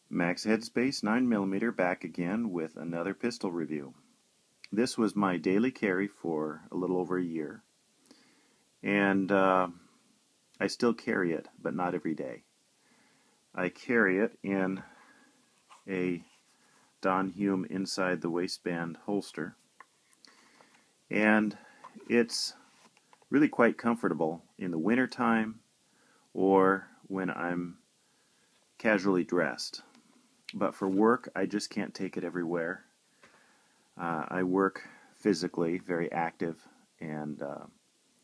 Max Headspace 9mm back again with another pistol review. This was my daily carry for a little over a year, and I still carry it, but not every day. I carry it in a Don Hume inside the waistband holster, and it's really quite comfortable in the winter time or when I'm casually dressed. But for work, I just can't take it everywhere. I work physically, very active, and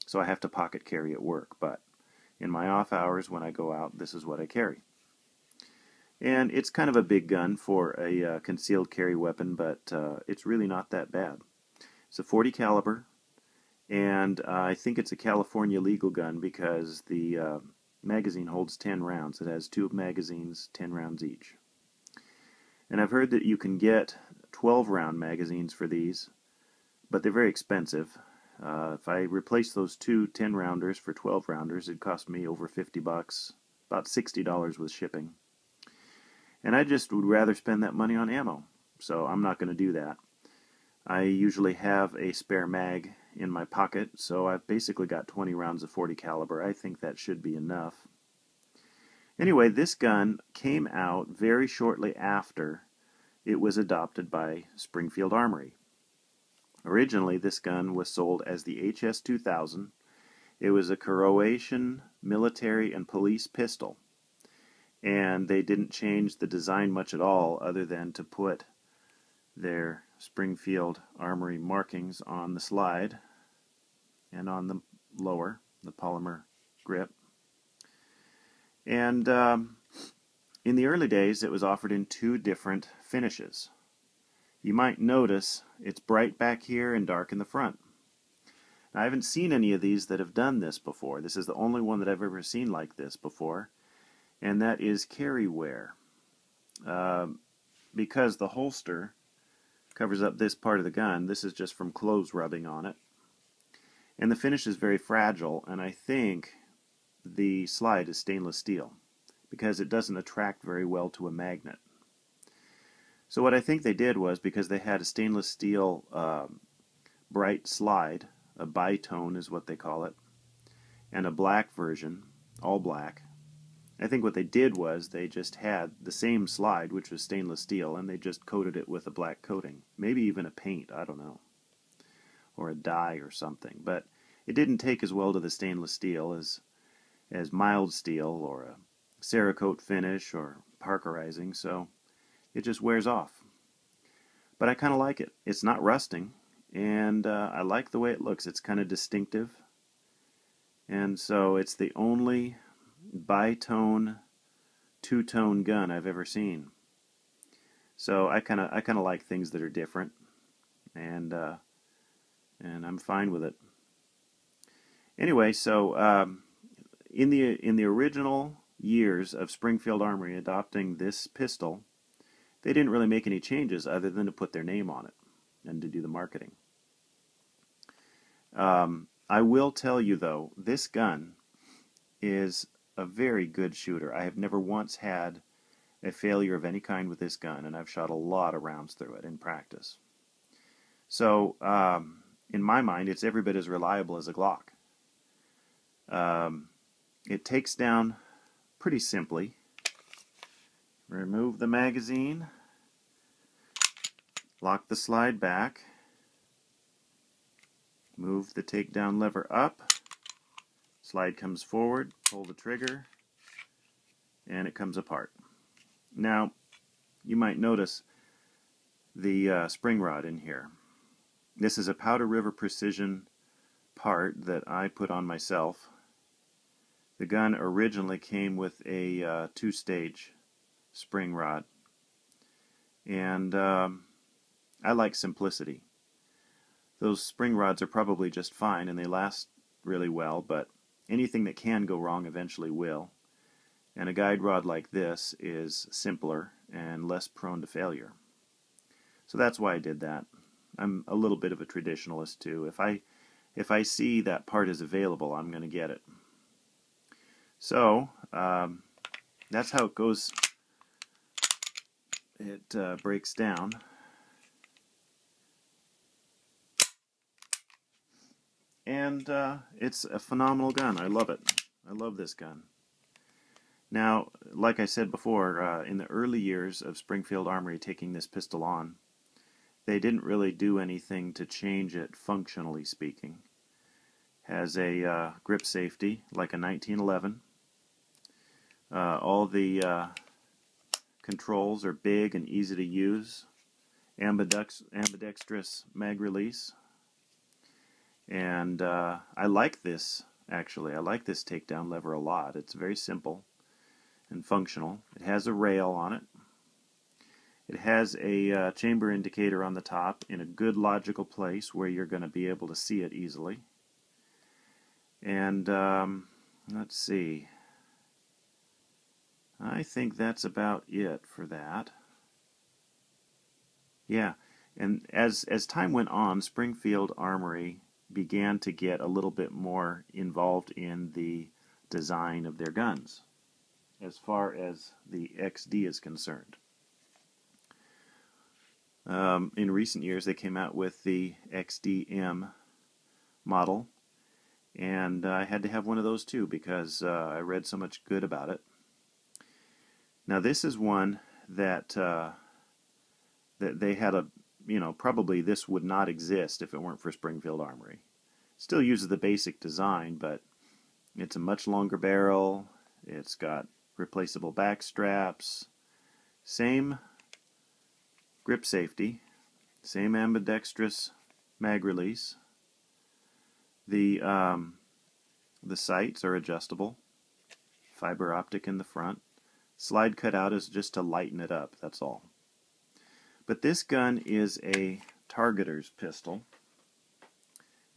so I have to pocket carry at work. But in my off hours when I go out, this is what I carry. And it's kind of a big gun for a concealed carry weapon, but it's really not that bad. It's a .40 caliber, and I think it's a California legal gun because the magazine holds 10 rounds. It has 2 magazines, 10 rounds each. And I've heard that you can get 12-round magazines for these, but they're very expensive. If I replace those 2 10-rounders for 12-rounders, it'd cost me over $50, about $60 with shipping. And I just would rather spend that money on ammo, so I'm not going to do that. I usually have a spare mag in my pocket, so I've basically got 20 rounds of .40 caliber. I think that should be enough. Anyway, this gun came out very shortly after it was adopted by Springfield Armory. Originally, this gun was sold as the HS 2000. It was a Croatian military and police pistol, and they didn't change the design much at all other than to put their Springfield Armory markings on the slide and on the lower, the polymer grip. And in the early days, it was offered in 2 different finishes. You might notice it's bright back here and dark in the front. Now, I haven't seen any of these that have done this before. This is the only one that I've ever seen like this before, and that is carry wear. Because the holster covers up this part of the gun, this is just from clothes rubbing on it. And the finish is very fragile, and I think the slide is stainless steel because it doesn't attract very well to a magnet. So what I think they did was, because they had a stainless steel bright slide, a bitone is what they call it, and a black version, all black, I think what they did was they just had the same slide, which was stainless steel, and they just coated it with a black coating. Maybe even a paint, I don't know, or a dye or something. But it didn't take as well to the stainless steel as mild steel or a Cerakote finish or parkerizing, so it just wears off. But I kind of like it. It's not rusting, and I like the way it looks. It's kind of distinctive, and so it's the only bitone, 2-tone gun I've ever seen. So I kind of like things that are different, and I'm fine with it. Anyway, so in the original years of Springfield Armory adopting this pistol, they didn't really make any changes other than to put their name on it and to do the marketing. I will tell you though, this gun is a very good shooter. I have never once had a failure of any kind with this gun, and I've shot a lot of rounds through it in practice. So, in my mind, it's every bit as reliable as a Glock. It takes down pretty simply. Remove the magazine, lock the slide back, move the takedown lever up, slide comes forward, pull the trigger, and it comes apart. Now, you might notice the spring rod in here. This is a Powder River Precision part that I put on myself. The gun originally came with a 2-stage spring rod, and I like simplicity. Those spring rods are probably just fine and they last really well, but anything that can go wrong eventually will, and a guide rod like this is simpler and less prone to failure. So that's why I did that. I'm a little bit of a traditionalist too. If I see that part is available, I'm going to get it. So that's how it goes it breaks down. And it's a phenomenal gun. I love it. I love this gun. Now, like I said before, in the early years of Springfield Armory taking this pistol on, they didn't really do anything to change it functionally speaking. Has a grip safety like a 1911. All the controls are big and easy to use. Ambidextrous mag release. And I like this, actually. I like this takedown lever a lot. It's very simple and functional. It has a rail on it. It has a chamber indicator on the top in a good logical place where you're going to be able to see it easily. And let's see. I think that's about it for that. Yeah, and as time went on, Springfield Armory began to get a little bit more involved in the design of their guns as far as the XD is concerned. In recent years they came out with the XDM model, and I had to have one of those too because I read so much good about it. Now this is one that that they had a, probably this would not exist if it weren't for Springfield Armory. Still uses the basic design, but it's a much longer barrel. It's got replaceable back straps, same grip safety, same ambidextrous mag release. The sights are adjustable, fiber optic in the front. Slide cutout is just to lighten it up, that's all. But this gun is a targeter's pistol,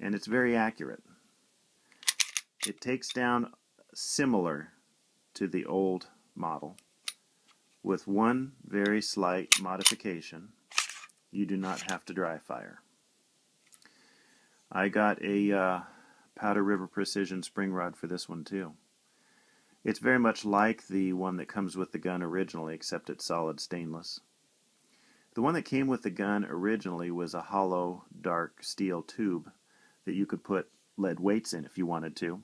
and it's very accurate. It takes down similar to the old model, with one very slight modification. You do not have to dry fire. I got a Powder River Precision spring rod for this one too. It's very much like the one that comes with the gun originally, except it's solid stainless. The one that came with the gun originally was a hollow, dark steel tube that you could put lead weights in if you wanted to.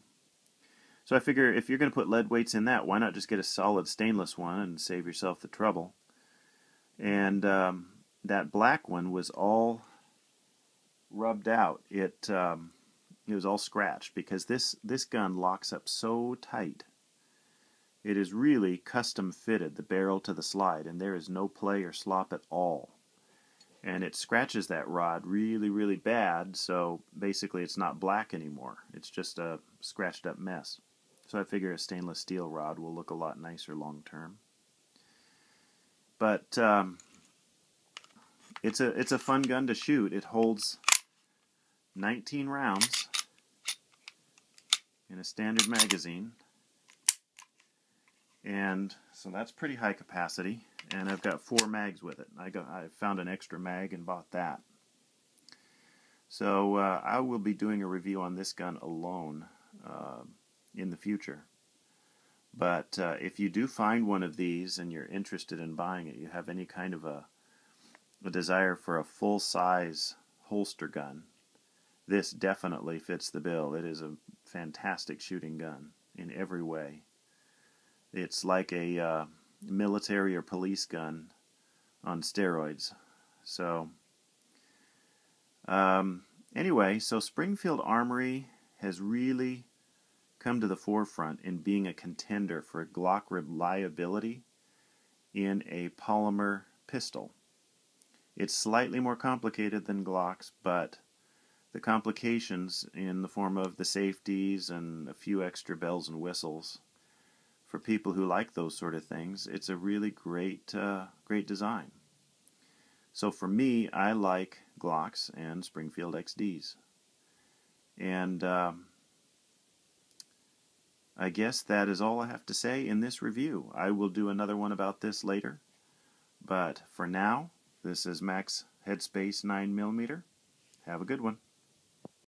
So I figure if you're going to put lead weights in that, why not just get a solid stainless one and save yourself the trouble. And that black one was all rubbed out. It was all scratched because this gun locks up so tight. It is really custom fitted, the barrel to the slide, and there is no play or slop at all. And it scratches that rod really, really bad, so basically it's not black anymore. It's just a scratched up mess. So I figure a stainless steel rod will look a lot nicer long term. But it's a fun gun to shoot. It holds 19 rounds in a standard magazine. And so that's pretty high capacity, and I've got 4 mags with it. I found an extra mag and bought that. So I will be doing a review on this gun alone in the future. But if you do find one of these and you're interested in buying it, you have any kind of a desire for a full-size holster gun, this definitely fits the bill. It is a fantastic shooting gun in every way. It's like a military or police gun on steroids. So, anyway, so Springfield Armory has really come to the forefront in being a contender for Glock reliability in a polymer pistol. It's slightly more complicated than Glocks, but the complications in the form of the safeties and a few extra bells and whistles, for people who like those sort of things, it's a really great design. So for me, I like Glocks and Springfield XDs. And I guess that is all I have to say in this review. I will do another one about this later. But for now, this is Max Headspace 9mm. Have a good one.